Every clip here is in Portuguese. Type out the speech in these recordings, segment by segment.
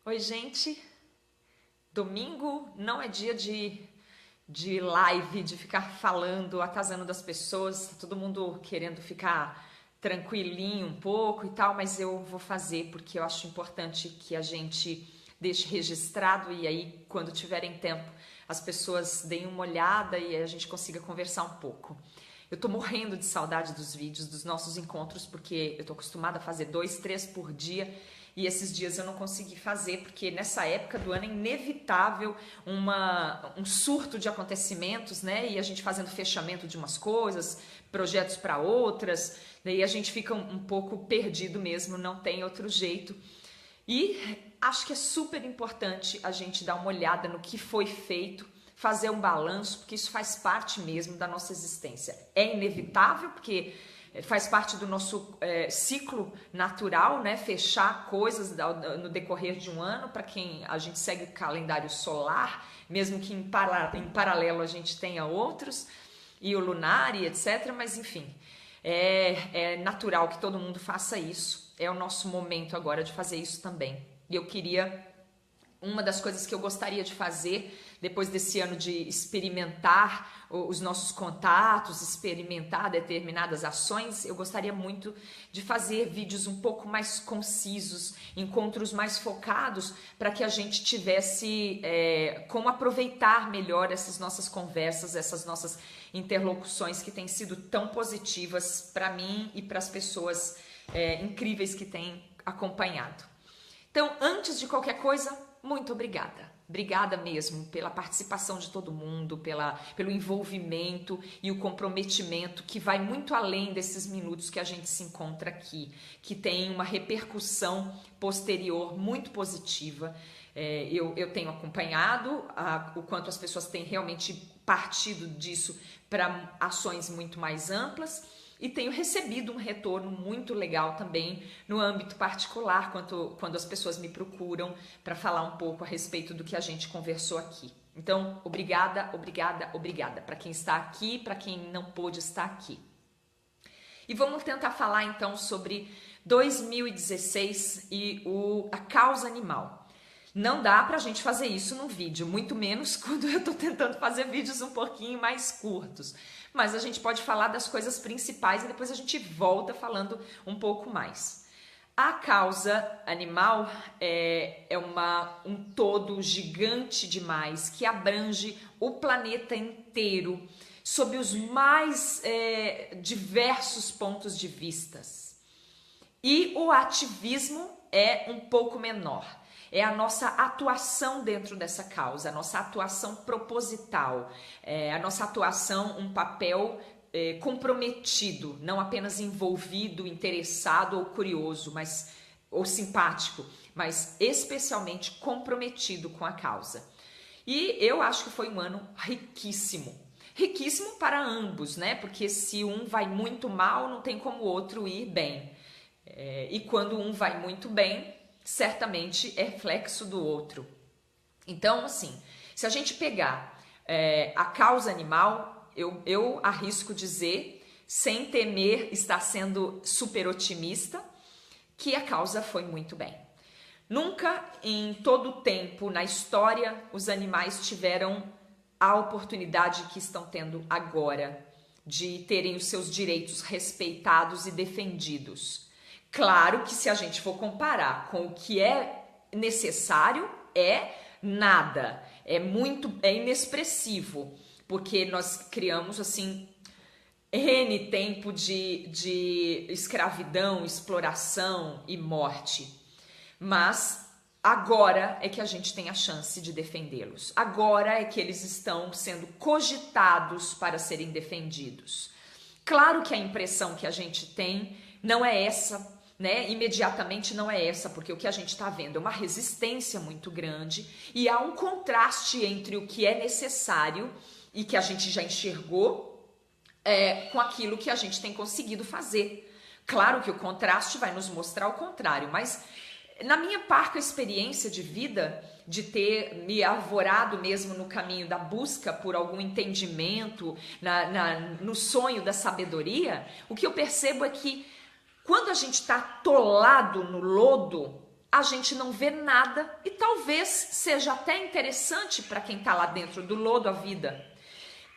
Oi, gente. Domingo não é dia de live, de ficar falando, atazando das pessoas, tá todo mundo querendo ficar tranquilinho um pouco e tal, mas eu vou fazer porque eu acho importante que a gente deixe registrado e aí, quando tiverem tempo, as pessoas deem uma olhada e a gente consiga conversar um pouco. Eu tô morrendo de saudade dos vídeos, dos nossos encontros, porque eu tô acostumada a fazer 2, 3 por dia e esses dias eu não consegui fazer, porque nessa época do ano é inevitável um surto de acontecimentos, né? E a gente fazendo fechamento de umas coisas, projetos para outras, daí a gente fica um pouco perdido mesmo, não tem outro jeito. E acho que é super importante a gente dar uma olhada no que foi feito, fazer um balanço, porque isso faz parte mesmo da nossa existência. É inevitável, porque faz parte do nosso ciclo natural, né? Fechar coisas no decorrer de um ano, para quem a gente segue o calendário solar, mesmo que em paralelo a gente tenha outros, e o lunar e etc. Mas enfim, é natural que todo mundo faça isso. É o nosso momento agora de fazer isso também. E eu queria... Uma das coisas que eu gostaria de fazer depois desse ano de experimentar os nossos contatos, experimentar determinadas ações, eu gostaria muito de fazer vídeos um pouco mais concisos, encontros mais focados, para que a gente tivesse como aproveitar melhor essas nossas conversas, essas nossas interlocuções que têm sido tão positivas para mim e para as pessoas incríveis que têm acompanhado. Então, antes de qualquer coisa, muito obrigada. Obrigada mesmo pela participação de todo mundo, pelo envolvimento e o comprometimento que vai muito além desses minutos que a gente se encontra aqui, que tem uma repercussão posterior muito positiva. Eu tenho acompanhado o quanto as pessoas têm realmente partido disso para ações muito mais amplas. E tenho recebido um retorno muito legal também no âmbito particular, quando as pessoas me procuram para falar um pouco a respeito do que a gente conversou aqui. Então, obrigada, obrigada, obrigada para quem está aqui, para quem não pôde estar aqui. E vamos tentar falar então sobre 2016 e a causa animal. Não dá pra gente fazer isso num vídeo, muito menos quando eu tô tentando fazer vídeos um pouquinho mais curtos. Mas a gente pode falar das coisas principais e depois a gente volta falando um pouco mais. A causa animal é um todo gigante demais que abrange o planeta inteiro sob os mais diversos pontos de vistas. E o ativismo é um pouco menor. É a nossa atuação dentro dessa causa, a nossa atuação proposital, a nossa atuação, um papel comprometido, não apenas envolvido, interessado ou curioso, ou simpático, mas especialmente comprometido com a causa. E eu acho que foi um ano riquíssimo. Riquíssimo para ambos, né? Porque se um vai muito mal, não tem como o outro ir bem. E quando um vai muito bem, certamente é reflexo do outro. Então, assim, se a gente pegar a causa animal, eu arrisco dizer, sem temer estar sendo super otimista, que a causa foi muito bem. Nunca em todo o tempo na história os animais tiveram a oportunidade que estão tendo agora de terem os seus direitos respeitados e defendidos. Claro que se a gente for comparar com o que é necessário, é nada, é inexpressivo, porque nós criamos assim N tempo de escravidão, exploração e morte. Mas agora é que a gente tem a chance de defendê-los. Agora é que eles estão sendo cogitados para serem defendidos. Claro que a impressão que a gente tem não é essa, né? Imediatamente não é essa, porque o que a gente está vendo é uma resistência muito grande e há um contraste entre o que é necessário e que a gente já enxergou com aquilo que a gente tem conseguido fazer. Claro que o contraste vai nos mostrar o contrário, mas na minha parca experiência de vida, de ter me arvorado mesmo no caminho da busca por algum entendimento, no sonho da sabedoria, o que eu percebo é que quando a gente está atolado no lodo, a gente não vê nada e talvez seja até interessante para quem está lá dentro do lodo a vida.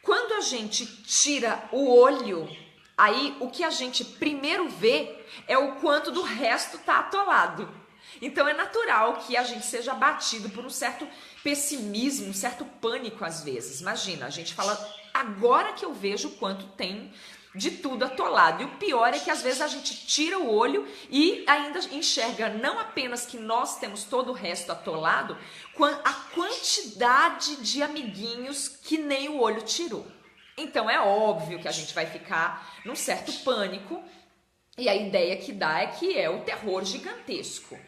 Quando a gente tira o olho, aí o que a gente primeiro vê é o quanto do resto está atolado. Então é natural que a gente seja abatido por um certo pessimismo, um certo pânico às vezes. Imagina, a gente fala, agora que eu vejo o quanto tem de tudo atolado. E o pior é que às vezes a gente tira o olho e ainda enxerga não apenas que nós temos todo o resto atolado, a quantidade de amiguinhos que nem o olho tirou. Então é óbvio que a gente vai ficar num certo pânico e a ideia que dá é que é o terror gigantesco.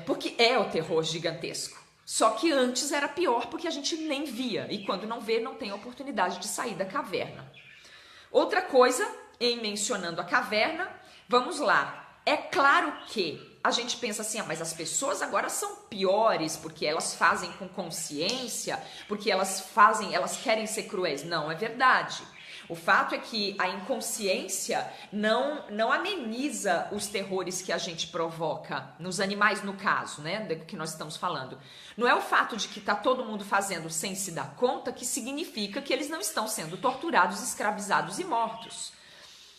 Porque é o terror gigantesco. Só que antes era pior porque a gente nem via e quando não vê não tem oportunidade de sair da caverna. Outra coisa, em mencionando a caverna, vamos lá. É claro que a gente pensa assim, mas as pessoas agora são piores porque elas fazem com consciência, porque elas querem ser cruéis. Não, é verdade. O fato é que a inconsciência não ameniza os terrores que a gente provoca, nos animais no caso, né, do que nós estamos falando. Não é o fato de que está todo mundo fazendo sem se dar conta que significa que eles não estão sendo torturados, escravizados e mortos.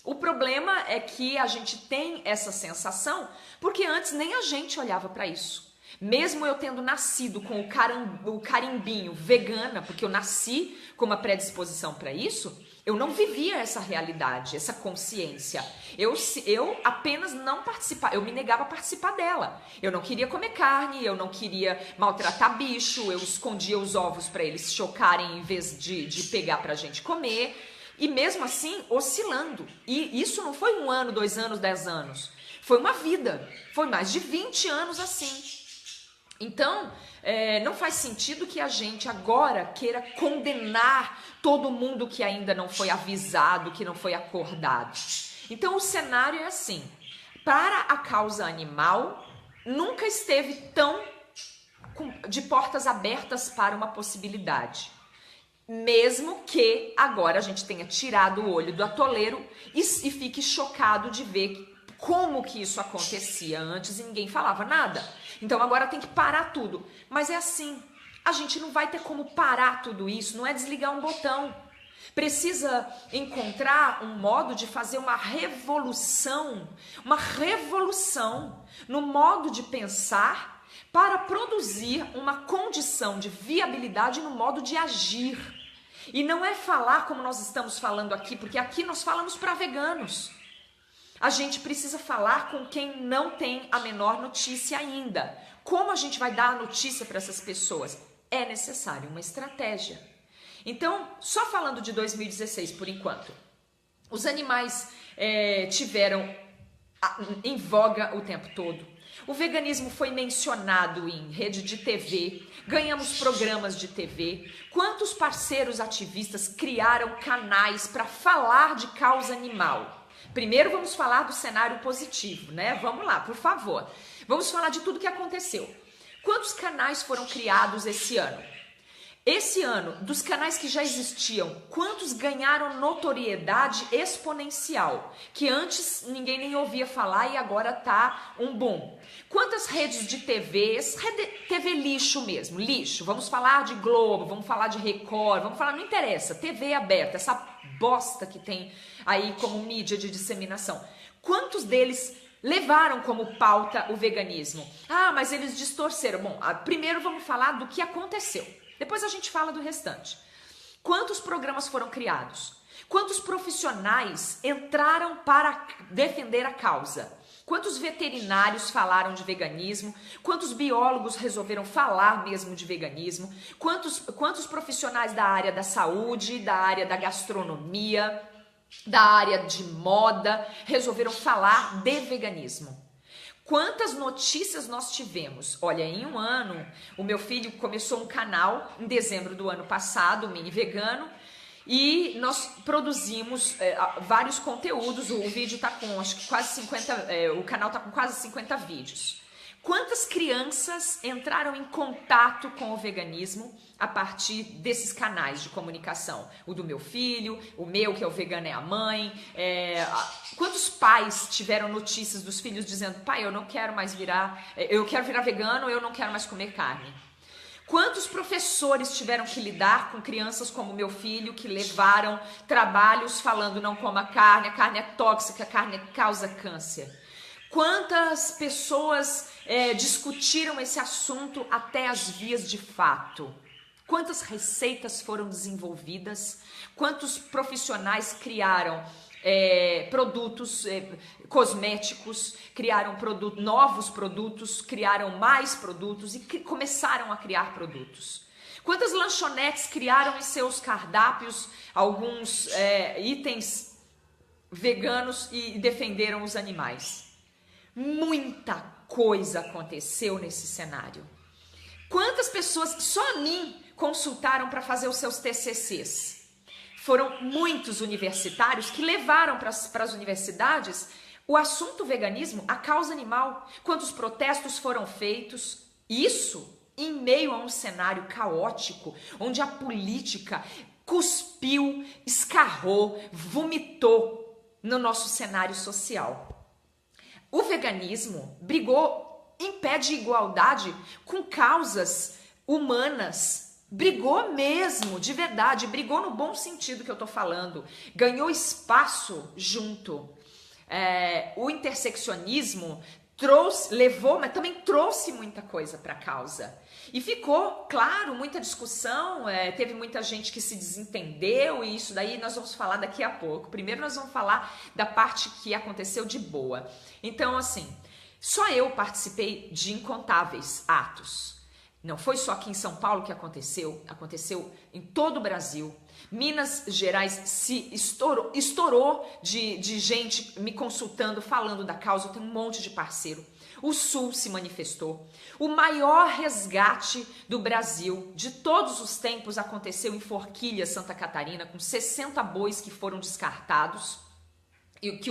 O problema é que a gente tem essa sensação porque antes nem a gente olhava para isso. Mesmo eu tendo nascido com o carimbinho vegana, porque eu nasci com uma predisposição para isso, eu não vivia essa realidade, essa consciência. Eu apenas não participava, eu me negava a participar dela. Eu não queria comer carne, eu não queria maltratar bicho, eu escondia os ovos para eles chocarem em vez de pegar para a gente comer. E mesmo assim, oscilando. E isso não foi 1 ano, 2 anos, 10 anos. Foi uma vida. Foi mais de 20 anos assim. Então, não faz sentido que a gente agora queira condenar todo mundo que ainda não foi avisado, que não foi acordado. Então, o cenário é assim. Para a causa animal, nunca esteve tão de portas abertas para uma possibilidade. Mesmo que agora a gente tenha tirado o olho do atoleiro e fique chocado de ver como que isso acontecia antes e ninguém falava nada. Então agora tem que parar tudo. Mas é assim, a gente não vai ter como parar tudo isso, não é desligar um botão. Precisa encontrar um modo de fazer uma revolução no modo de pensar para produzir uma condição de viabilidade no modo de agir. E não é falar como nós estamos falando aqui, porque aqui nós falamos para veganos. A gente precisa falar com quem não tem a menor notícia ainda. Como a gente vai dar a notícia para essas pessoas? É necessário uma estratégia. Então, só falando de 2016 por enquanto, os animais tiveram em voga o tempo todo. O veganismo foi mencionado em rede de TV, ganhamos programas de TV. Quantos parceiros ativistas criaram canais para falar de causa animal? Primeiro vamos falar do cenário positivo, né? Vamos lá, por favor. Vamos falar de tudo que aconteceu. Quantos canais foram criados esse ano? Esse ano, dos canais que já existiam, quantos ganharam notoriedade exponencial? Que antes ninguém nem ouvia falar e agora tá um boom. Quantas redes de TVs, TV lixo mesmo, lixo. Vamos falar de Globo, vamos falar de Record, vamos falar, não interessa, TV aberta, essa bosta que tem aí como mídia de disseminação. Quantos deles levaram como pauta o veganismo? Ah, mas eles distorceram. Bom, primeiro vamos falar do que aconteceu. Depois a gente fala do restante. Quantos programas foram criados? Quantos profissionais entraram para defender a causa? Quantos veterinários falaram de veganismo? Quantos biólogos resolveram falar mesmo de veganismo? Quantos profissionais da área da saúde, da área da gastronomia, da área de moda resolveram falar de veganismo? Quantas notícias nós tivemos? Olha, em 1 ano, o meu filho começou um canal em dezembro do ano passado, o Mini Vegano, e nós produzimos vários conteúdos. O vídeo está com acho que quase 50, o canal está com quase 50 vídeos. Quantas crianças entraram em contato com o veganismo a partir desses canais de comunicação? O do meu filho, o meu, que é o vegano, é a mãe. Quantos pais tiveram notícias dos filhos dizendo: pai, eu não quero mais eu quero virar vegano, eu não quero mais comer carne? Quantos professores tiveram que lidar com crianças como meu filho, que levaram trabalhos falando: não coma carne, a carne é tóxica, a carne causa câncer? Quantas pessoas discutiram esse assunto até as vias de fato? Quantas receitas foram desenvolvidas? Quantos profissionais criaram produtos cosméticos, criaram novos produtos, criaram mais produtos e começaram a criar produtos? Quantas lanchonetes criaram em seus cardápios alguns itens veganos e defenderam os animais? Muita coisa aconteceu nesse cenário. Quantas pessoas só a mim consultaram para fazer os seus TCCs? Foram muitos universitários que levaram para as universidades o assunto veganismo, a causa animal. Quantos protestos foram feitos? Isso em meio a um cenário caótico, onde a política cuspiu, escarrou, vomitou no nosso cenário social. O veganismo brigou em pé de igualdade com causas humanas. Brigou mesmo, de verdade, brigou no bom sentido que eu tô falando. Ganhou espaço junto. O interseccionismo levou, mas também trouxe muita coisa para a causa. E ficou, claro, muita discussão, teve muita gente que se desentendeu, e isso daí nós vamos falar daqui a pouco. Primeiro nós vamos falar da parte que aconteceu de boa. Então, assim, só eu participei de incontáveis atos. Não foi só aqui em São Paulo que aconteceu em todo o Brasil. Minas Gerais se estourou de gente me consultando, falando da causa. Eu tenho um monte de parceiro. O Sul se manifestou. O maior resgate do Brasil de todos os tempos aconteceu em Forquilha, Santa Catarina, com 60 bois que foram descartados. E que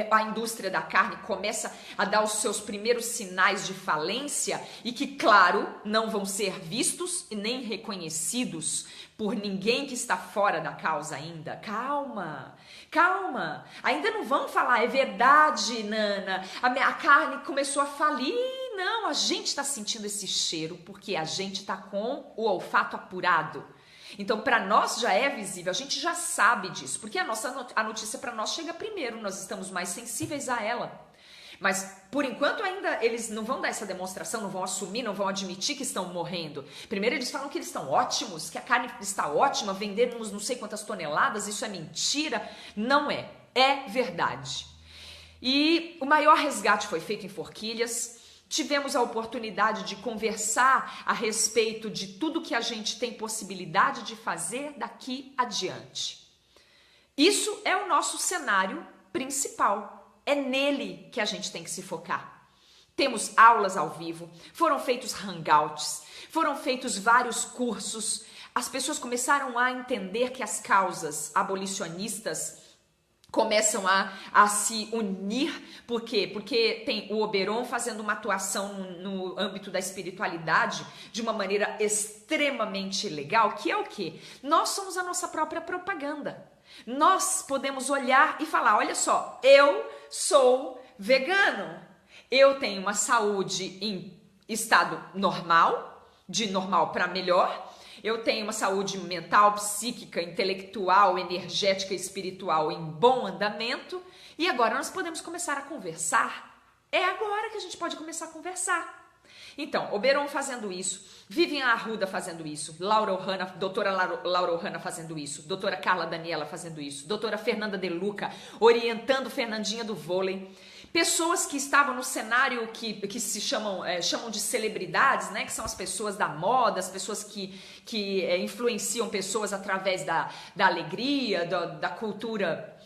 a indústria da carne começa a dar os seus primeiros sinais de falência e que, claro, não vão ser vistos e nem reconhecidos por ninguém que está fora da causa ainda. Calma, calma. Ainda não vão falar: é verdade, Nana, a carne começou a falir. Não, a gente está sentindo esse cheiro porque a gente está com o olfato apurado. Então, para nós já é visível, a gente já sabe disso, porque a notícia para nós chega primeiro, nós estamos mais sensíveis a ela. Mas, por enquanto, ainda eles não vão dar essa demonstração, não vão assumir, não vão admitir que estão morrendo. Primeiro eles falam que eles estão ótimos, que a carne está ótima, vendemos não sei quantas toneladas, isso é mentira. Não é, é verdade. E o maior resgate foi feito em Forquilhas. Tivemos a oportunidade de conversar a respeito de tudo que a gente tem possibilidade de fazer daqui adiante. Isso é o nosso cenário principal. É nele que a gente tem que se focar. Temos aulas ao vivo, foram feitos hangouts, foram feitos vários cursos. As pessoas começaram a entender que as causas abolicionistas começam a se unir. Por quê? Porque tem o Oberon fazendo uma atuação no âmbito da espiritualidade de uma maneira extremamente legal, que é o quê? Nós somos a nossa própria propaganda. Nós podemos olhar e falar: olha só, eu sou vegano, eu tenho uma saúde em estado normal, de normal para melhor. Eu tenho uma saúde mental, psíquica, intelectual, energética e espiritual em bom andamento. E agora nós podemos começar a conversar. É agora que a gente pode começar a conversar. Então, Oberon fazendo isso, Vivian Arruda fazendo isso, doutora Laura Ohana fazendo isso, doutora Carla Daniela fazendo isso, doutora Fernanda De Luca orientando Fernandinha do vôlei. Pessoas que estavam no cenário que se chamam de celebridades, né? Que são as pessoas da moda, as pessoas que influenciam pessoas através da alegria, da cultura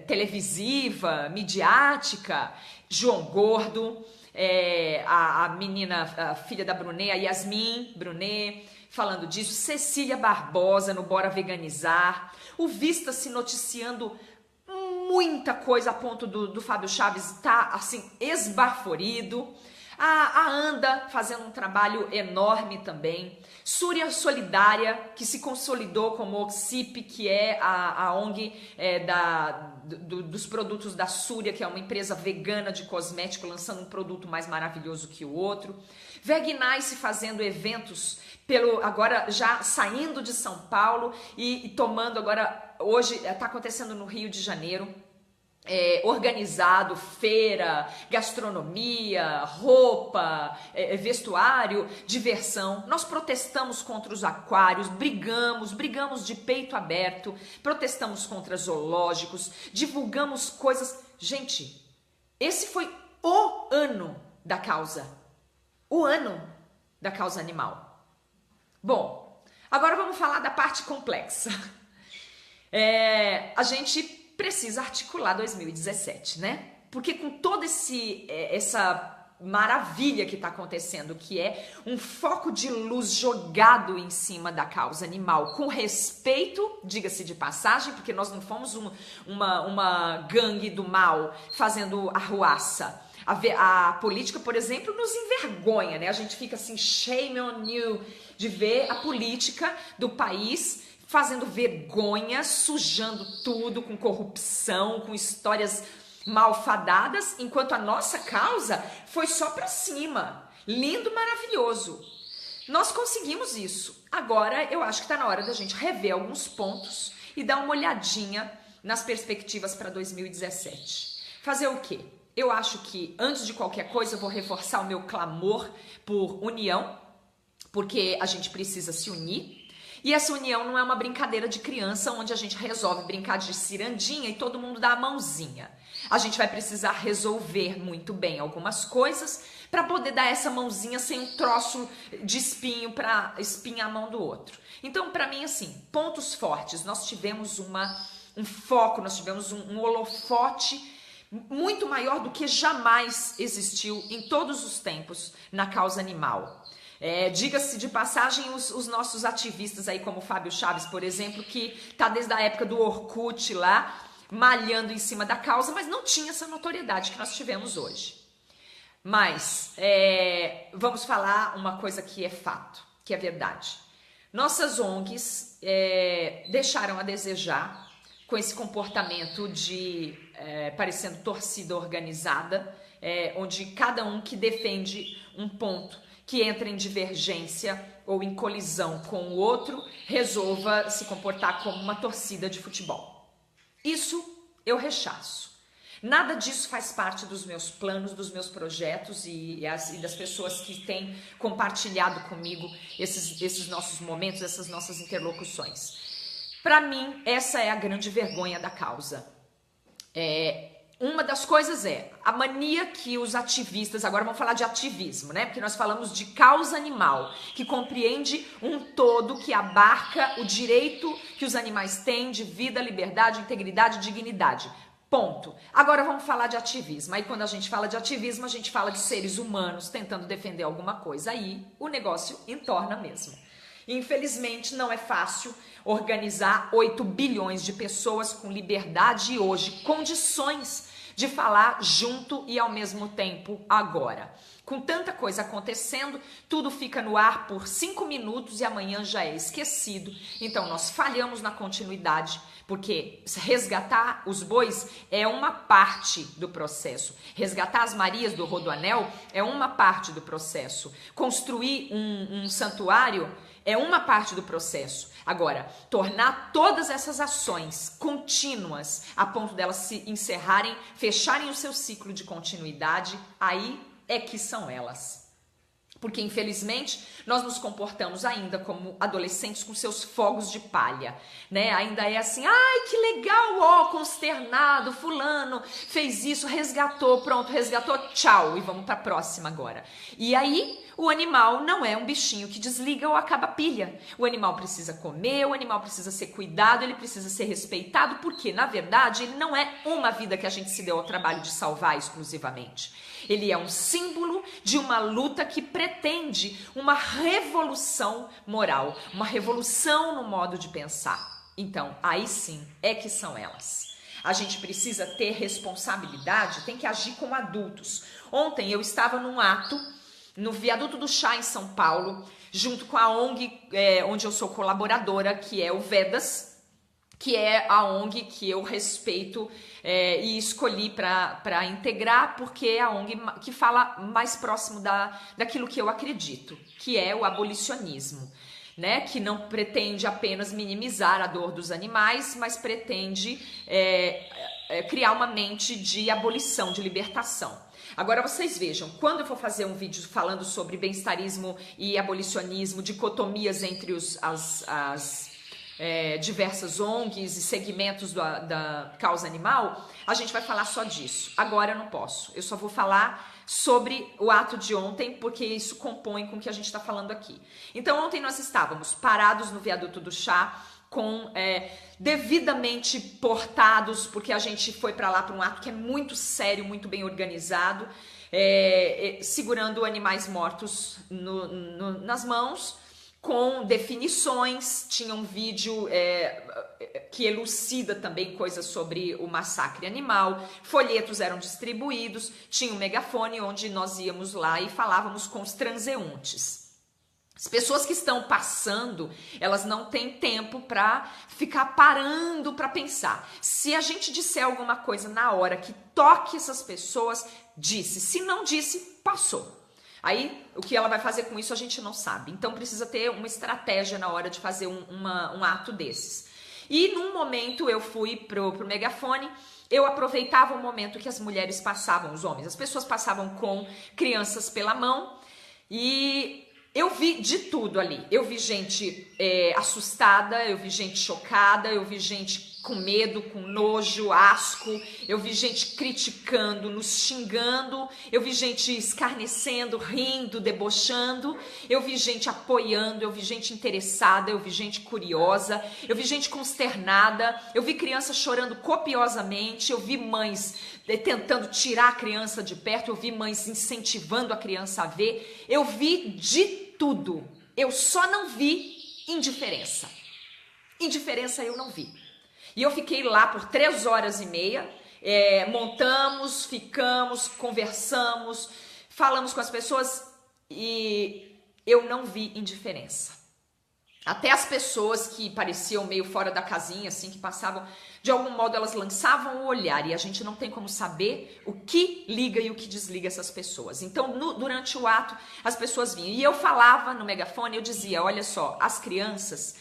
televisiva, midiática. João Gordo, a menina, a filha da Brunet, a Yasmin Brunet, falando disso. Cecília Barbosa no Bora Veganizar. O Vista se noticiando muita coisa a ponto do Fábio Chaves estar assim esbaforido. A Anda fazendo um trabalho enorme também. Súria Solidária, que se consolidou como OXIP, que é a ONG dos produtos da Súria, que é uma empresa vegana de cosmético, lançando um produto mais maravilhoso que o outro. Vegnice fazendo eventos, agora já saindo de São Paulo e tomando agora, hoje está acontecendo no Rio de Janeiro. Organizado, feira, gastronomia, roupa, vestuário, diversão. Nós protestamos contra os aquários, brigamos de peito aberto, protestamos contra zoológicos, divulgamos coisas. Gente, esse foi o ano da causa. O ano da causa animal. Bom, agora vamos falar da parte complexa. A gente precisa articular 2017, né? Porque com toda essa maravilha que está acontecendo, que é um foco de luz jogado em cima da causa animal, com respeito, diga-se de passagem, porque nós não fomos uma gangue do mal fazendo arruaça. A política, por exemplo, nos envergonha, né? A gente fica assim, shame on you, de ver a política do país fazendo vergonha, sujando tudo com corrupção, com histórias malfadadas, enquanto a nossa causa foi só pra cima. Lindo, maravilhoso. Nós conseguimos isso. Agora eu acho que tá na hora da gente rever alguns pontos e dar uma olhadinha nas perspectivas para 2017. Fazer o quê? Eu acho que, antes de qualquer coisa, eu vou reforçar o meu clamor por união, porque a gente precisa se unir. E essa união não é uma brincadeira de criança onde a gente resolve brincar de cirandinha e todo mundo dá a mãozinha. A gente vai precisar resolver muito bem algumas coisas para poder dar essa mãozinha sem um troço de espinho para espinhar a mão do outro. Então, para mim, assim, pontos fortes. Nós tivemos um foco, nós tivemos um holofote muito maior do que jamais existiu em todos os tempos na causa animal. Diga-se de passagem, os nossos ativistas aí, como o Fábio Chaves, por exemplo, que tá desde a época do Orkut lá, malhando em cima da causa, mas não tinha essa notoriedade que nós tivemos hoje. Mas vamos falar uma coisa que é fato, que é verdade. Nossas ONGs deixaram a desejar com esse comportamento de parecendo torcida organizada, onde cada um que defende um ponto que entra em divergência ou em colisão com o outro, resolva se comportar como uma torcida de futebol. Isso eu rechaço. Nada disso faz parte dos meus planos, dos meus projetos e das pessoas que têm compartilhado comigo esses nossos momentos, essas nossas interlocuções. Para mim, essa é a grande vergonha da causa. Uma das coisas a mania que os ativistas, agora vamos falar de ativismo, né? Porque nós falamos de causa animal, que compreende um todo que abarca o direito que os animais têm de vida, liberdade, integridade e dignidade. Ponto. Agora vamos falar de ativismo. Aí quando a gente fala de ativismo, a gente fala de seres humanos tentando defender alguma coisa. Aí o negócio entorna mesmo. Infelizmente não é fácil organizar 8 bilhões de pessoas com liberdade e hoje condições de falar junto e ao mesmo tempo agora. Com tanta coisa acontecendo, tudo fica no ar por 5 minutos e amanhã já é esquecido. Então nós falhamos na continuidade, porque resgatar os bois é uma parte do processo. Resgatar as Marias do Rodoanel é uma parte do processo. Construir um santuário é uma parte do processo. Agora, tornar todas essas ações contínuas a ponto delas se encerrarem, fecharem o seu ciclo de continuidade, aí é que são elas. Porque, infelizmente, nós nos comportamos ainda como adolescentes com seus fogos de palha, né? Ainda é assim, ai, que legal, ó, consternado, fulano fez isso, resgatou, pronto, resgatou, tchau, e vamos pra próxima agora. E aí, o animal não é um bichinho que desliga ou acaba a pilha. O animal precisa comer, o animal precisa ser cuidado, ele precisa ser respeitado, porque, na verdade, ele não é uma vida que a gente se deu ao trabalho de salvar exclusivamente. Ele é um símbolo de uma luta que pretende uma revolução moral, uma revolução no modo de pensar. Então, aí sim é que são elas. a gente precisa ter responsabilidade, tem que agir como adultos. Ontem eu estava num ato no Viaduto do Chá, em São Paulo, junto com a ONG, onde eu sou colaboradora, que é o Vedas, que é a ONG que eu respeito e escolhi para integrar, porque é a ONG que fala mais próximo daquilo que eu acredito, que é o abolicionismo, né? Que não pretende apenas minimizar a dor dos animais, mas pretende criar uma mente de abolição, de libertação. Agora vocês vejam, quando eu for fazer um vídeo falando sobre bem-estarismo e abolicionismo, dicotomias entre as diversas ONGs e segmentos da causa animal, a gente vai falar só disso. Agora eu não posso, eu só vou falar sobre o ato de ontem, porque isso compõe com o que a gente está falando aqui. Então ontem nós estávamos parados no Viaduto do Chá, devidamente portados, porque a gente foi para lá para um ato que é muito sério, muito bem organizado, segurando animais mortos nas mãos, com definições. Tinha um vídeo que elucida também coisas sobre o massacre animal, folhetos eram distribuídos, tinha um megafone onde nós íamos lá e falávamos com os transeuntes. As pessoas que estão passando, elas não têm tempo para ficar parando para pensar. Se a gente disser alguma coisa na hora que toque essas pessoas, disse. Se não disse, passou. Aí, o que ela vai fazer com isso a gente não sabe. Então, precisa ter uma estratégia na hora de fazer um ato desses. E, num momento, eu fui pro megafone, eu aproveitava o momento que as mulheres passavam, os homens, as pessoas passavam com crianças pela mão e eu vi de tudo ali. Eu vi gente assustada, eu vi gente chocada, eu vi gente com medo, com nojo, asco, eu vi gente criticando, nos xingando, eu vi gente escarnecendo, rindo, debochando, eu vi gente apoiando, eu vi gente interessada, eu vi gente curiosa, eu vi gente consternada, eu vi crianças chorando copiosamente, eu vi mães tentando tirar a criança de perto, eu vi mães incentivando a criança a ver, eu vi de tudo. Eu só não vi indiferença. Indiferença eu não vi. E eu fiquei lá por 3h30, montamos, ficamos, conversamos, falamos com as pessoas e eu não vi indiferença. Até as pessoas que pareciam meio fora da casinha, assim, que passavam, de algum modo elas lançavam o olhar e a gente não tem como saber o que liga e o que desliga essas pessoas. Então, durante o ato, as pessoas vinham. E eu falava no megafone, eu dizia, olha só, as crianças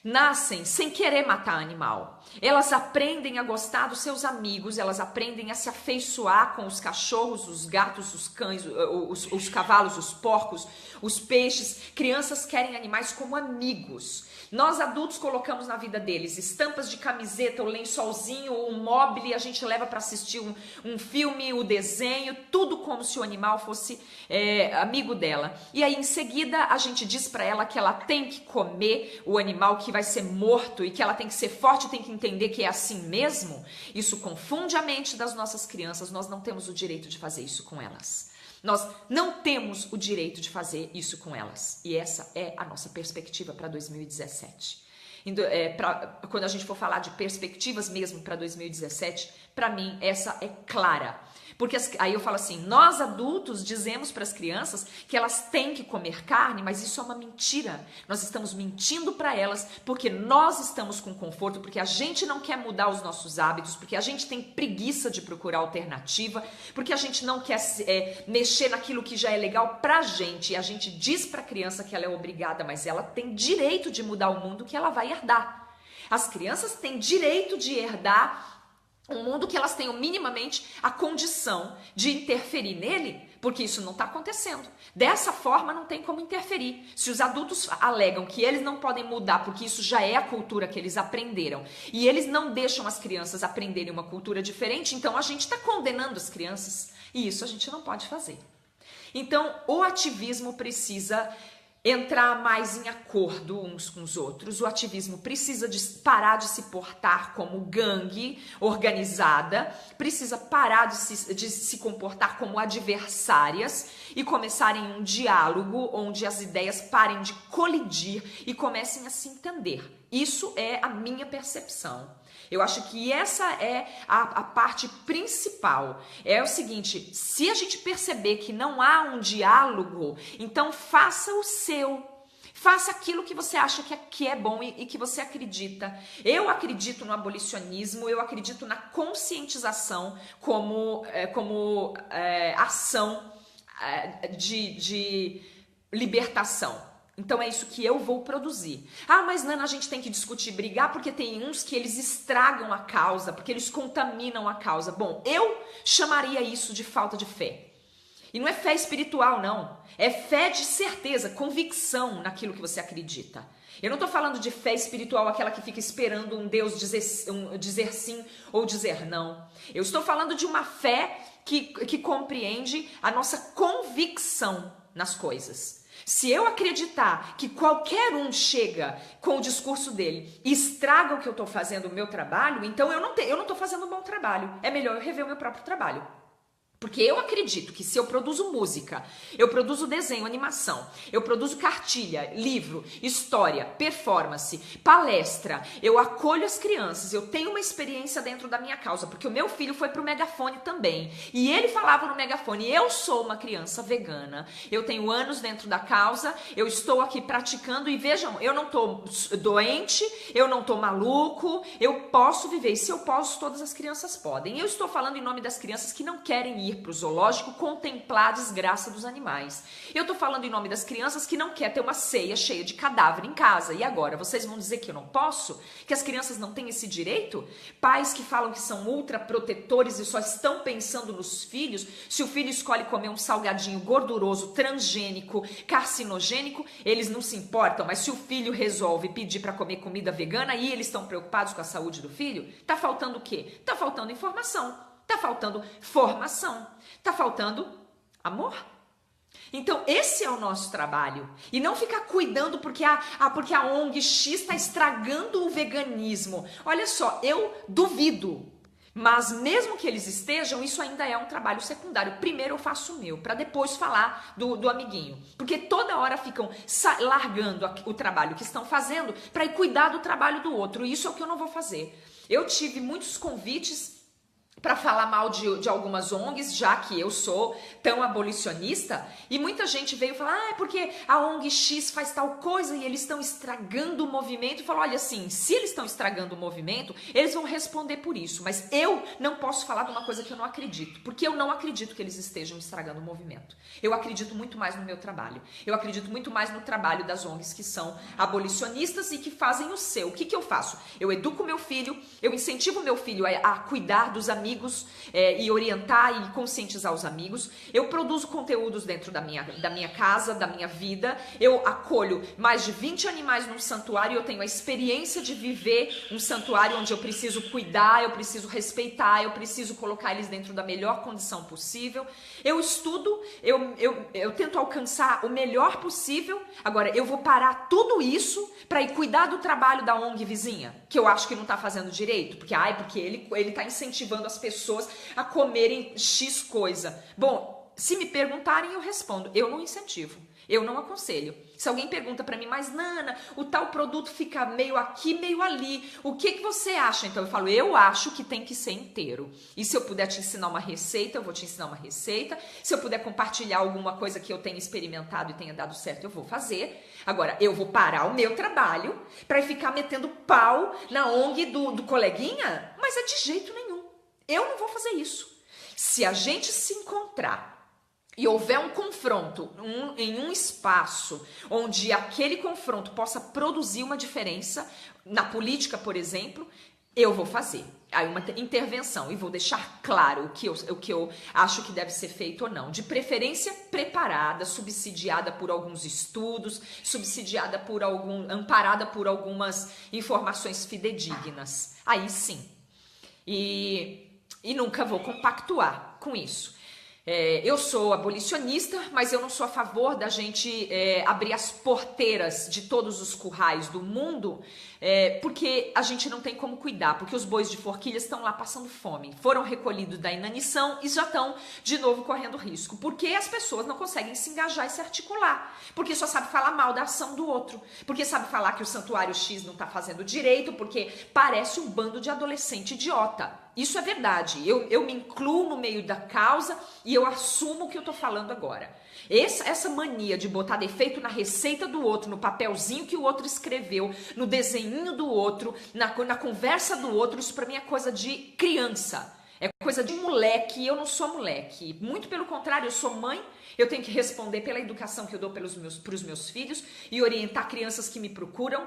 nascem sem querer matar animal. Elas aprendem a gostar dos seus amigos, elas aprendem a se afeiçoar com os cachorros, os gatos, os cães, os cavalos, os porcos, os peixes. Crianças querem animais como amigos. Nós adultos colocamos na vida deles estampas de camiseta, o lençolzinho, o mobile, a gente leva para assistir um filme, o desenho, tudo como se o animal fosse amigo dela. E aí em seguida a gente diz para ela que ela tem que comer o animal que vai ser morto e que ela tem que ser forte, tem que entender que é assim mesmo. Isso confunde a mente das nossas crianças, nós não temos o direito de fazer isso com elas. Nós não temos o direito de fazer isso com elas. E essa é a nossa perspectiva para 2017. Quando a gente for falar de perspectivas mesmo para 2017, para mim essa é clara. Porque aí eu falo assim, nós adultos dizemos para as crianças que elas têm que comer carne, mas isso é uma mentira. Nós estamos mentindo para elas porque nós estamos com conforto, porque a gente não quer mudar os nossos hábitos, porque a gente tem preguiça de procurar alternativa, porque a gente não quer mexer naquilo que já é legal pra gente. E a gente diz para a criança que ela é obrigada, mas ela tem direito de mudar o mundo que ela vai herdar. As crianças têm direito de herdar um mundo que elas tenham minimamente a condição de interferir nele, porque isso não está acontecendo. Dessa forma não tem como interferir. Se os adultos alegam que eles não podem mudar porque isso já é a cultura que eles aprenderam e eles não deixam as crianças aprenderem uma cultura diferente, então a gente está condenando as crianças e isso a gente não pode fazer. Então o ativismo precisa entrar mais em acordo uns com os outros. O ativismo precisa parar de se portar como gangue organizada, precisa parar de se comportar como adversárias e começarem um diálogo onde as ideias parem de colidir e comecem a se entender. Isso é a minha percepção. Eu acho que essa é a parte principal. É o seguinte, se a gente perceber que não há um diálogo, então faça o seu. Faça aquilo que você acha que é bom e que você acredita. Eu acredito no abolicionismo, eu acredito na conscientização como ação de libertação. Então é isso que eu vou produzir. Ah, mas Nana, a gente tem que discutir, brigar, porque tem uns que eles estragam a causa, porque eles contaminam a causa. Bom, eu chamaria isso de falta de fé. E não é fé espiritual, não. É fé de certeza, convicção naquilo que você acredita. Eu não estou falando de fé espiritual, aquela que fica esperando um Deus dizer sim ou dizer não. Eu estou falando de uma fé que compreende a nossa convicção nas coisas. Se eu acreditar que qualquer um chega com o discurso dele e estraga o que eu estou fazendo, o meu trabalho, então eu não estou fazendo um bom trabalho. É melhor eu rever o meu próprio trabalho. Porque eu acredito que se eu produzo música, eu produzo desenho, animação, eu produzo cartilha, livro, história, performance, palestra, eu acolho as crianças, eu tenho uma experiência dentro da minha causa, porque o meu filho foi pro megafone também, e ele falava no megafone, eu sou uma criança vegana, eu tenho anos dentro da causa, eu estou aqui praticando, e vejam, eu não tô doente, eu não tô maluco, eu posso viver, e se eu posso, todas as crianças podem. Eu estou falando em nome das crianças que não querem ir para o zoológico contemplar a desgraça dos animais. Eu tô falando em nome das crianças que não quer ter uma ceia cheia de cadáver em casa. E agora, vocês vão dizer que eu não posso? Que as crianças não têm esse direito? Pais que falam que são ultra protetores e só estão pensando nos filhos, se o filho escolhe comer um salgadinho gorduroso, transgênico, carcinogênico, eles não se importam. Mas se o filho resolve pedir para comer comida vegana e eles estão preocupados com a saúde do filho, tá faltando o quê? Tá faltando informação. Tá faltando formação, tá faltando amor. Então esse é o nosso trabalho. E não ficar cuidando porque a ONG X está estragando o veganismo. Olha só, eu duvido. Mas mesmo que eles estejam, isso ainda é um trabalho secundário. Primeiro eu faço o meu, para depois falar do amiguinho. Porque toda hora ficam largando o trabalho que estão fazendo para ir cuidar do trabalho do outro. E isso é o que eu não vou fazer. Eu tive muitos convites para falar mal de algumas ONGs, já que eu sou tão abolicionista, e muita gente veio falar, é porque a ONG X faz tal coisa e eles estão estragando o movimento, e falou, olha assim, se eles estão estragando o movimento, eles vão responder por isso, mas eu não posso falar de uma coisa que eu não acredito, porque eu não acredito que eles estejam estragando o movimento. Eu acredito muito mais no meu trabalho, eu acredito muito mais no trabalho das ONGs que são abolicionistas e que fazem o seu. O que eu faço? Eu educo meu filho, eu incentivo meu filho a cuidar dos amigos, e orientar e conscientizar os amigos. Eu produzo conteúdos dentro da minha casa, da minha vida. Eu acolho mais de 20 animais num santuário. Eu tenho a experiência de viver um santuário onde eu preciso cuidar, eu preciso respeitar, eu preciso colocar eles dentro da melhor condição possível. Eu estudo, eu tento alcançar o melhor possível. Agora, eu vou parar tudo isso para ir cuidar do trabalho da ONG vizinha, que eu acho que não tá fazendo direito, porque ele tá incentivando as pessoas a comerem X coisa. Bom, se me perguntarem, eu respondo. Eu não incentivo, eu não aconselho. Se alguém pergunta pra mim, mas Nana, o tal produto fica meio aqui, meio ali, o que você acha? Então eu falo, eu acho que tem que ser inteiro. E se eu puder te ensinar uma receita, eu vou te ensinar uma receita. Se eu puder compartilhar alguma coisa que eu tenha experimentado e tenha dado certo, eu vou fazer. Agora, eu vou parar o meu trabalho pra ficar metendo pau na ONG do coleguinha? Mas é de jeito nenhum. Eu não vou fazer isso. Se a gente se encontrar e houver um confronto em um espaço onde aquele confronto possa produzir uma diferença, na política, por exemplo, eu vou fazer aí uma intervenção e vou deixar claro o que eu acho que deve ser feito ou não. De preferência preparada, subsidiada por alguns estudos, amparada por algumas informações fidedignas. Aí sim. E nunca vou compactuar com isso. Eu sou abolicionista, mas eu não sou a favor da gente abrir as porteiras de todos os currais do mundo, porque a gente não tem como cuidar, porque os bois de forquilha estão lá passando fome, foram recolhidos da inanição e já estão de novo correndo risco, porque as pessoas não conseguem se engajar e se articular, porque só sabe falar mal da ação do outro, porque sabe falar que o santuário X não está fazendo direito, porque parece um bando de adolescente idiota. Isso é verdade, eu me incluo no meio da causa e eu assumo o que eu tô falando agora. Essa mania de botar defeito na receita do outro, no papelzinho que o outro escreveu, no desenhinho do outro, na conversa do outro, isso pra mim é coisa de criança. É coisa de moleque, e eu não sou moleque. Muito pelo contrário, eu sou mãe, eu tenho que responder pela educação que eu dou pros meus filhos e orientar crianças que me procuram,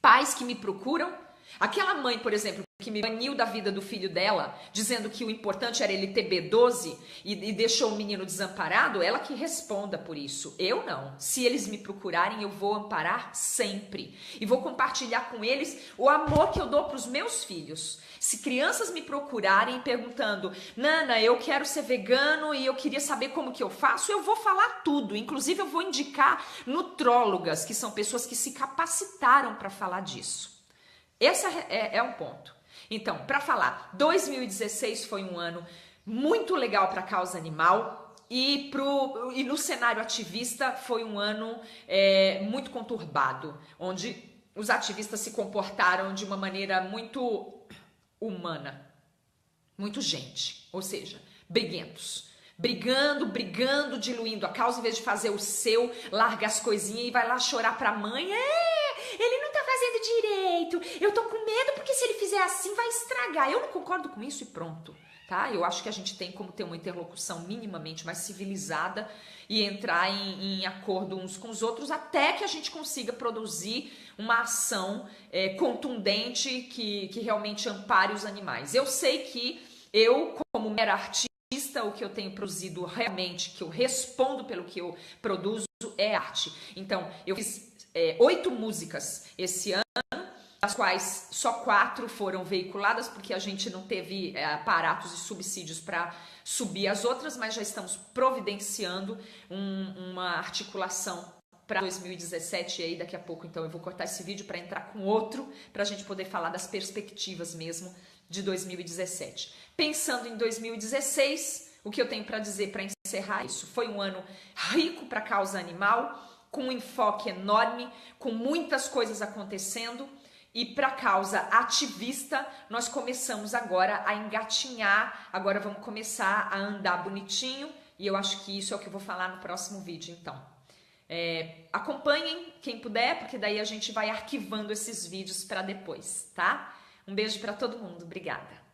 pais que me procuram. Aquela mãe, por exemplo, que me baniu da vida do filho dela, dizendo que o importante era ele ter B12 e deixou o menino desamparado, ela que responda por isso. Eu não. Se eles me procurarem, eu vou amparar sempre. E vou compartilhar com eles o amor que eu dou para os meus filhos. Se crianças me procurarem perguntando, Nana, eu quero ser vegano e eu queria saber como que eu faço, eu vou falar tudo. Inclusive, eu vou indicar nutrólogas, que são pessoas que se capacitaram para falar disso. Esse é um ponto. Então, para falar, 2016 foi um ano muito legal para a causa animal e no cenário ativista foi um ano muito conturbado, onde os ativistas se comportaram de uma maneira muito humana, muito gente, ou seja, briguentos. Brigando, diluindo a causa, em vez de fazer o seu, larga as coisinhas e vai lá chorar pra mãe. Ele não tá fazendo direito, eu tô com medo porque se ele fizer assim vai estragar. Eu não concordo com isso e pronto, tá? Eu acho que a gente tem como ter uma interlocução minimamente mais civilizada e entrar em acordo uns com os outros até que a gente consiga produzir uma ação contundente que realmente ampare os animais. Eu sei que eu, como mera artista, o que eu tenho produzido realmente, que eu respondo pelo que eu produzo, é arte. Então, eu fiz 8 músicas esse ano, das quais só 4 foram veiculadas, porque a gente não teve aparatos e subsídios para subir as outras, mas já estamos providenciando uma articulação para 2017, e aí daqui a pouco então eu vou cortar esse vídeo para entrar com outro, para a gente poder falar das perspectivas mesmo de 2017. Pensando em 2016, o que eu tenho para dizer para encerrar isso? Foi um ano rico para a causa animal, com um enfoque enorme, com muitas coisas acontecendo, e para a causa ativista, nós começamos agora a engatinhar, agora vamos começar a andar bonitinho, e eu acho que isso é o que eu vou falar no próximo vídeo, então. Acompanhem quem puder, porque daí a gente vai arquivando esses vídeos para depois, tá? Um beijo para todo mundo, obrigada!